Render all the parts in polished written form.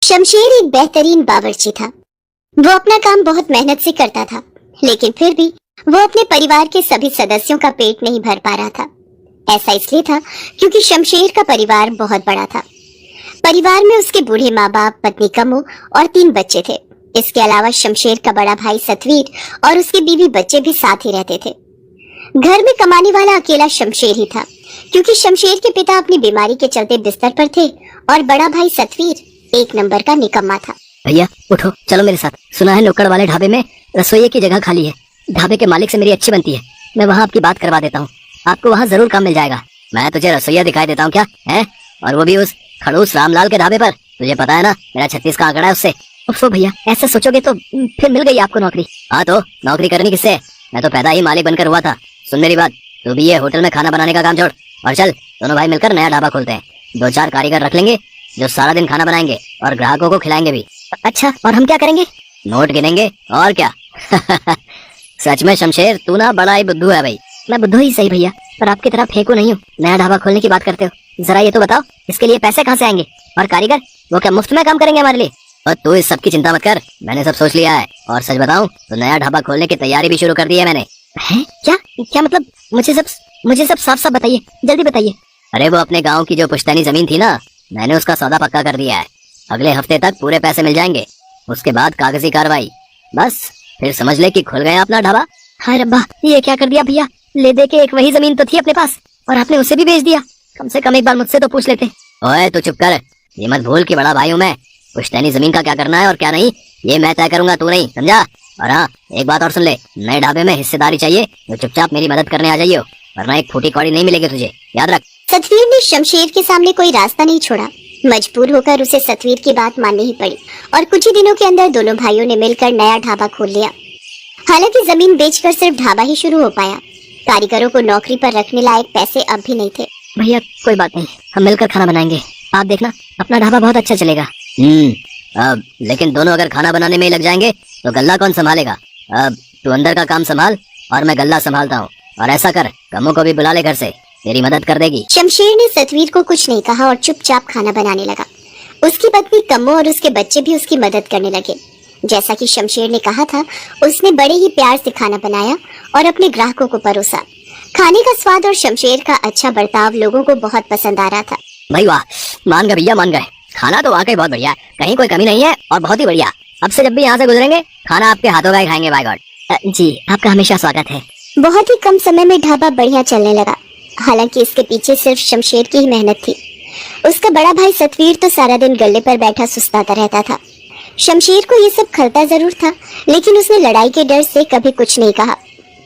शमशेर एक बेहतरीन बावर्ची था। वो अपना काम बहुत मेहनत से करता था, लेकिन फिर भी वो अपने परिवार के सभी सदस्यों का पेट नहीं भर पा रहा था। ऐसा इसलिए था क्योंकि शमशेर का परिवार बहुत बड़ा था। परिवार में उसके बूढ़े माँ बाप, पत्नी कमो और 3 बच्चे थे। इसके अलावा शमशेर का बड़ा भाई सतवीर और उसकी बीवी बच्चे भी साथ ही रहते थे। घर में कमाने वाला अकेला शमशेर ही था, क्योंकि शमशेर के पिता अपनी बीमारी के चलते बिस्तर पर थे और बड़ा भाई सतवीर एक नंबर का निकम्मा था। भैया उठो, चलो मेरे साथ। सुना है नुक्कड़ वाले ढाबे में रसोइये की जगह खाली है। ढाबे के मालिक से मेरी अच्छी बनती है, मैं वहाँ आपकी बात करवा देता हूँ। आपको वहाँ जरूर काम मिल जाएगा। मैं तुझे रसोइया दिखाई देता हूँ क्या है, और वो भी उस खड़ूस रामलाल के ढाबे पर। तुझे पता है ना मेरा 36 का आंकड़ा है उससे। उफ़ो भैया, ऐसा सोचोगे तो फिर मिल गई आपको नौकरी। हाँ तो नौकरी करनी किससे है, मैं तो पैदा ही मालिक बनकर हुआ था। सुन मेरी बात, तू भी ये होटल में खाना बनाने का काम छोड़ और चल, दोनों भाई मिलकर नया ढाबा खोलते हैं। 2-4 कारीगर रख लेंगे जो सारा दिन खाना बनाएंगे और ग्राहकों को खिलाएंगे भी। अच्छा, और हम क्या करेंगे? नोट गिनेंगे और क्या। सच में शमशेर, तू ना बड़ा ही बुद्धू है भाई। मैं बुद्धू ही सही भैया, पर आपकी तरह फेंकू नहीं हूँ। नया ढाबा खोलने की बात करते हो, जरा ये तो बताओ इसके लिए पैसे कहाँ से आएंगे, और कारीगर वो क्या मुफ्त में काम करेंगे हमारे लिए? और तू इस सब की चिंता मत कर, मैंने सब सोच लिया है। और सच बताऊं तो नया ढाबा खोलने की तैयारी भी शुरू कर दी है मैंने। है क्या? क्या मतलब? मुझे सब साफ साफ बताइए, जल्दी बताइए। अरे वो अपने गांव की जो पुश्तैनी जमीन थी ना, मैंने उसका सौदा पक्का कर दिया है। अगले हफ्ते तक पूरे पैसे मिल जाएंगे। उसके बाद कागजी कार्रवाई, बस फिर समझ ले कि खुल गया अपना ढाबा। हाय रब्बा, ये क्या कर दिया भैया। ले दे के एक वही जमीन तो थी अपने पास, और आपने उसे भी बेच दिया। कम से कम एक बार मुझसे तो पूछ लेते। ओए तू चुप कर, ये मत भूल कि बड़ा भाई हूँ मैं। पुश्तैनी जमीन का क्या करना है और क्या नहीं, ये मैं तय करूंगा, तू नहीं, समझा? और हाँ, एक बात और सुन ले, नए ढाबे में हिस्सेदारी चाहिए तो चुपचाप मेरी मदद करने आ जाइयो, वरना एक फूटी कौड़ी नहीं मिलेगी तुझे, याद रख। सतवीर ने शमशेर के सामने कोई रास्ता नहीं छोड़ा। मजबूर होकर उसे सतवीर की बात माननी ही पड़ी, और कुछ ही दिनों के अंदर दोनों भाइयों ने मिलकर नया ढाबा खोल लिया। हालांकि जमीन बेचकर सिर्फ ढाबा ही शुरू हो पाया, कारीगरों को नौकरी पर रखने लायक पैसे अब भी नहीं थे। भैया कोई बात नहीं, हम मिलकर खाना बनाएंगे, आप देखना अपना ढाबा बहुत अच्छा चलेगा। अब लेकिन दोनों अगर खाना बनाने में ही लग जाएंगे तो गल्ला कौन संभालेगा? अब तू अंदर का काम संभाल और मैं गल्ला संभालता हूँ। और ऐसा कर, कमों को भी बुला ले घर से, तेरी मदद कर देगी। शमशेर ने सतवीर को कुछ नहीं कहा और चुपचाप खाना बनाने लगा। उसकी पत्नी कम्मो और उसके बच्चे भी उसकी मदद करने लगे। जैसा कि शमशेर ने कहा था, उसने बड़े ही प्यार से खाना बनाया और अपने ग्राहकों को परोसा। खाने का स्वाद और शमशेर का अच्छा बर्ताव लोगों को बहुत पसंद आ रहा था। भाई वाह, मान गए भैया, मान गए। खाना तो वाकई बहुत बढ़िया है, कहीं कोई कमी नहीं है और बहुत ही बढ़िया। अब से जब भी यहाँ से गुजरेंगे खाना आपके हाथों का ही खाएंगे। Bye God. जी, आपका हमेशा स्वागत है। बहुत ही कम समय में ढाबा बढ़िया चलने लगा। हालांकि इसके पीछे सिर्फ शमशेर की ही मेहनत थी। उसका बड़ा भाई सतवीर तो सारा दिन गल्ले पर बैठा सुस्ताता रहता था। शमशेर को ये सब खलता जरूर था, लेकिन उसने लड़ाई के डर से कभी कुछ नहीं कहा।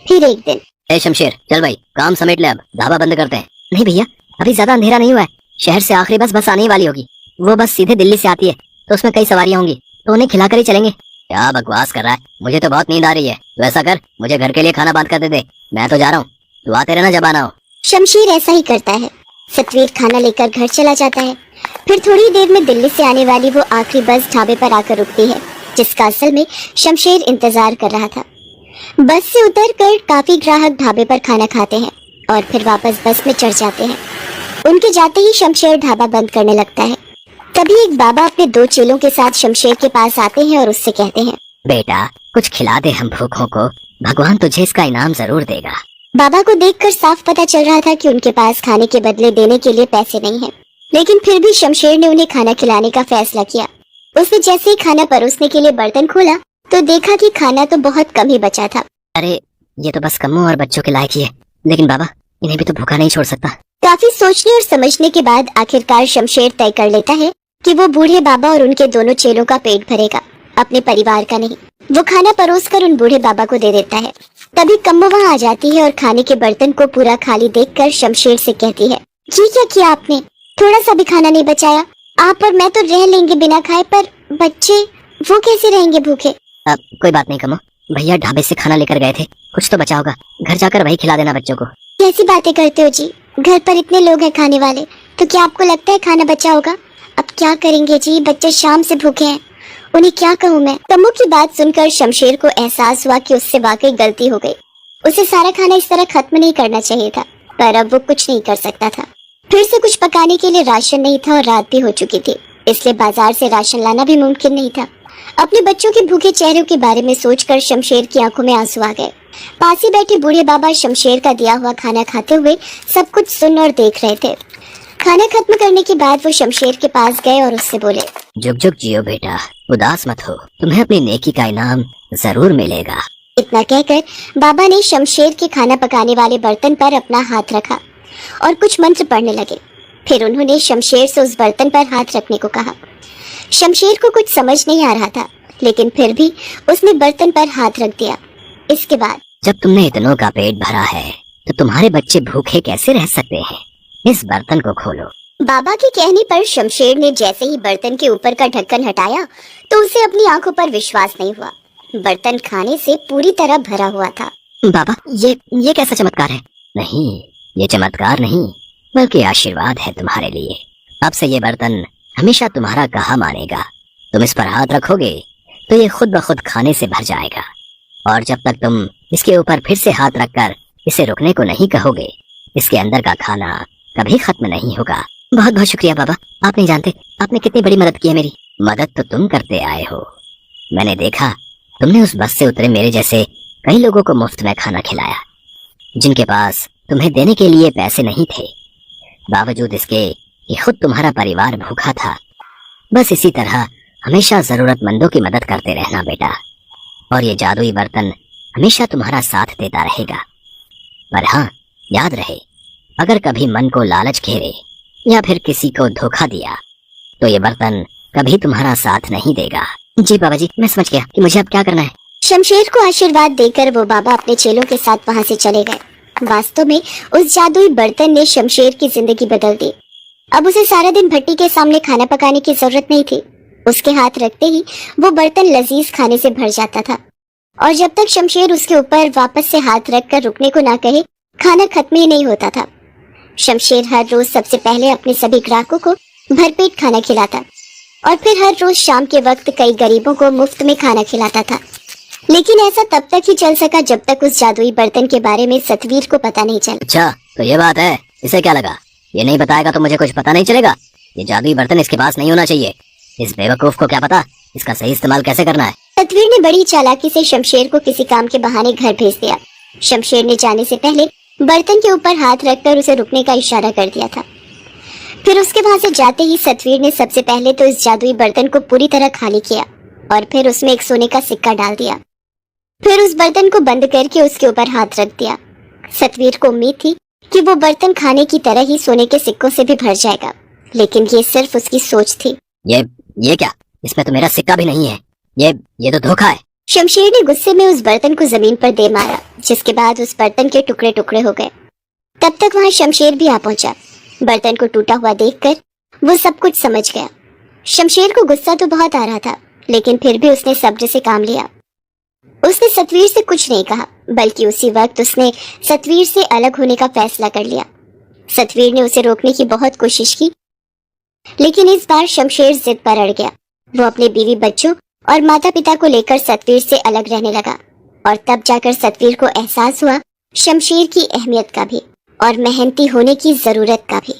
फिर एक दिन, ए शमशेर, चल भाई काम समेट ले, अब ढाबा बंद करते हैं। नहीं भैया, अभी ज्यादा अंधेरा नहीं हुआ है। शहर से आखिरी बस आने वाली होगी। वो बस सीधे दिल्ली से आती है, तो उसमें कई सवारियां होंगी, तो उन्हें खिलाकर ही चलेंगे। क्या बकवास कर रहा है, मुझे तो बहुत नींद आ रही है। तो ऐसा कर, मुझे घर के लिए खाना बांध कर दे दे, मैं तो जा रहा हूँ, तू आते रहना जब आना हो। शमशेर ऐसा ही करता है। सतवीर खाना लेकर घर चला जाता है। फिर थोड़ी देर में दिल्ली से आने वाली वो आखिरी बस ढाबे पर आकर रुकती है, जिसका असल में शमशेर इंतजार कर रहा था। बस से उतरकर काफी ग्राहक ढाबे पर खाना खाते हैं और फिर वापस बस में चढ़ जाते हैं। उनके जाते ही शमशेर ढाबा बंद करने लगता है। तभी एक बाबा अपने 2 चेलों के साथ शमशेर के पास आते हैं और उससे कहते हैं, बेटा कुछ खिला दे हम भूखों को, भगवान तुझे इसका इनाम जरूर देगा। बाबा को देखकर साफ पता चल रहा था कि उनके पास खाने के बदले देने के लिए पैसे नहीं हैं। लेकिन फिर भी शमशेर ने उन्हें खाना खिलाने का फैसला किया। उसने जैसे ही खाना परोसने के लिए बर्तन खोला तो देखा कि खाना तो बहुत कम ही बचा था। अरे ये तो बस कम्मों और बच्चों के लायक ही है, लेकिन बाबा इन्हें भी तो भूखा नहीं छोड़ सकता। काफी सोचने और समझने के बाद आखिरकार शमशेर तय कर लेता है कि वो बूढ़े बाबा और उनके दोनों चेलों का पेट भरेगा, अपने परिवार का नहीं। वो खाना परोसकर उन बूढ़े बाबा को दे देता है। तभी कम्मो वहाँ आ जाती है और खाने के बर्तन को पूरा खाली देखकर शमशेर से कहती है, ये क्या किया आपने? थोड़ा सा भी खाना नहीं बचाया। आप और मैं तो रह लेंगे बिना खाए, पर बच्चे वो कैसे रहेंगे भूखे? कोई बात नहीं कम्मो, भैया ढाबे से खाना लेकर गए थे, कुछ तो बचा होगा, घर जाकर वही खिला देना बच्चों को। कैसी बातें करते हो जी, घर पर इतने लोग हैं खाने वाले, तो क्या आपको लगता है खाना बचा होगा? अब क्या करेंगे जी, बच्चे शाम से भूखे हैं, उन्हें क्या कहूँ मैं? कम्मो की बात सुनकर शमशेर को एहसास हुआ कि उससे वाकई गलती हो गई। उसे सारा खाना इस तरह खत्म नहीं करना चाहिए था, पर अब वो कुछ नहीं कर सकता था। फिर से कुछ पकाने के लिए राशन नहीं था और रात भी हो चुकी थी, इसलिए बाजार से राशन लाना भी मुमकिन नहीं था। अपने बच्चों के भूखे चेहरों के बारे में सोचकर शमशेर की आंखों में आंसू आ गए। पास ही बैठे बूढ़े बाबा शमशेर का दिया हुआ खाना खाते हुए सब कुछ सुन और देख रहे थे। खाना खत्म करने के बाद वो शमशेर के पास गए और उससे बोले, जुग जुग जियो बेटा, उदास मत हो, तुम्हें अपनी नेकी का इनाम जरूर मिलेगा। इतना कहकर बाबा ने शमशेर के खाना पकाने वाले बर्तन पर अपना हाथ रखा और कुछ मंत्र पढ़ने लगे। फिर उन्होंने शमशेर से उस बर्तन पर हाथ रखने को कहा। शमशेर को कुछ समझ नहीं आ रहा था, लेकिन फिर भी उसने बर्तन पर हाथ रख दिया। इसके बाद, जब तुमने इतनों का पेट भरा है तो तुम्हारे बच्चे भूखे कैसे रह सकते हैं? इस बर्तन को खोलो। बाबा के कहने पर शमशेर ने जैसे ही बर्तन के ऊपर का ढक्कन हटाया तो उसे अपनी आंखों पर विश्वास नहीं हुआ। बर्तन खाने से पूरी तरह भरा हुआ था। बाबा, ये कैसा चमत्कार है? नहीं, ये चमत्कार नहीं बल्कि आशीर्वाद है तुम्हारे लिए। अब से ये बर्तन हमेशा तुम्हारा कहा मानेगा। तुम इस पर हाथ रखोगे तो ये खुद ब खुद खाने से भर जाएगा, और जब तक तुम इसके ऊपर फिर से हाथ रखकर इसे रुकने को नहीं कहोगे, इसके अंदर का खाना कभी खत्म नहीं होगा। बहुत बहुत शुक्रिया बाबा, आप नहीं जानते आपने कितनी बड़ी मदद की है मेरी। मदद तो तुम करते आए हो। मैंने देखा तुमने उस बस से उतरे मेरे जैसे कई लोगों को मुफ्त में खाना खिलाया, जिनके पास तुम्हें देने के लिए पैसे नहीं थे। बावजूद इसके कि खुद तुम्हारा परिवार भूखा था। बस इसी तरह हमेशा जरूरतमंदों की मदद करते रहना बेटा, और ये जादुई बर्तन हमेशा तुम्हारा साथ देता रहेगा। पर हाँ, याद रहे, अगर कभी मन को लालच घेरे या फिर किसी को धोखा दिया तो ये बर्तन कभी तुम्हारा साथ नहीं देगा। जी बाबा जी, मैं समझ गया कि मुझे अब क्या करना है। शमशेर को आशीर्वाद देकर वो बाबा अपने चेलों के साथ वहां से चले गए। वास्तव में उस जादुई बर्तन ने शमशेर की जिंदगी बदल दी। अब उसे सारा दिन भट्टी के सामने खाना पकाने की जरूरत नहीं थी। उसके हाथ रखते ही वो बर्तन लजीज खाने से भर जाता था, और जब तक शमशेर उसके ऊपर वापस से हाथ रखकर रुकने को ना कहे, खाना खत्म ही नहीं होता था। शमशेर हर रोज सबसे पहले अपने सभी ग्राहकों को भरपेट खाना खिलाता और फिर हर रोज शाम के वक्त कई गरीबों को मुफ्त में खाना खिलाता था। लेकिन ऐसा तब तक ही चल सका जब तक उस जादुई बर्तन के बारे में सतवीर को पता नहीं चला। अच्छा, तो ये बात है। इसे क्या लगा? ये नहीं बताएगा तो मुझे कुछ पता नहीं चलेगा। ये जादुई बर्तन इसके पास नहीं होना चाहिए। इस बेवकूफ को क्या पता इसका सही इस्तेमाल कैसे करना है। सतवीर ने बड़ी चालाकी से शमशेर को किसी काम के बहाने घर भेज दिया। शमशेर ने जाने से पहले बर्तन के ऊपर हाथ रखकर उसे रुकने का इशारा कर दिया था। फिर उसके वहां से जाते ही सतवीर ने सबसे पहले तो इस जादुई बर्तन को पूरी तरह खाली किया और फिर उसमें एक सोने का सिक्का डाल दिया। फिर उस बर्तन को बंद करके उसके ऊपर हाथ रख दिया। सतवीर को उम्मीद थी कि वो बर्तन खाने की तरह ही सोने के सिक्कों से भी भर जाएगा, लेकिन ये सिर्फ उसकी सोच थी। ये क्या? इसमें तो मेरा सिक्का भी नहीं है। ये तो धोखा है। शमशेर ने गुस्से में उस बर्तन को जमीन पर दे मारा, जिसके बाद उस बर्तन के टुकड़े टुकड़े हो गए। तब तक वहां शमशेर भी आ पहुंचा। बर्तन को टूटा हुआ देखकर वो सब कुछ समझ गया। शमशेर को गुस्सा तो बहुत आ रहा था, लेकिन फिर भी उसने सब्र से काम लिया। उसने सतवीर से कुछ नहीं कहा, बल्कि उसी वक्त उसने सतवीर से अलग होने का फैसला कर लिया। सतवीर ने उसे रोकने की बहुत कोशिश की, लेकिन इस बार शमशेर जिद पर अड़ गया। वो अपने बीवी बच्चों और माता पिता को लेकर सतवीर से अलग रहने लगा, और तब जाकर सतवीर को एहसास हुआ शमशेर की अहमियत का भी और मेहनती होने की जरूरत का भी।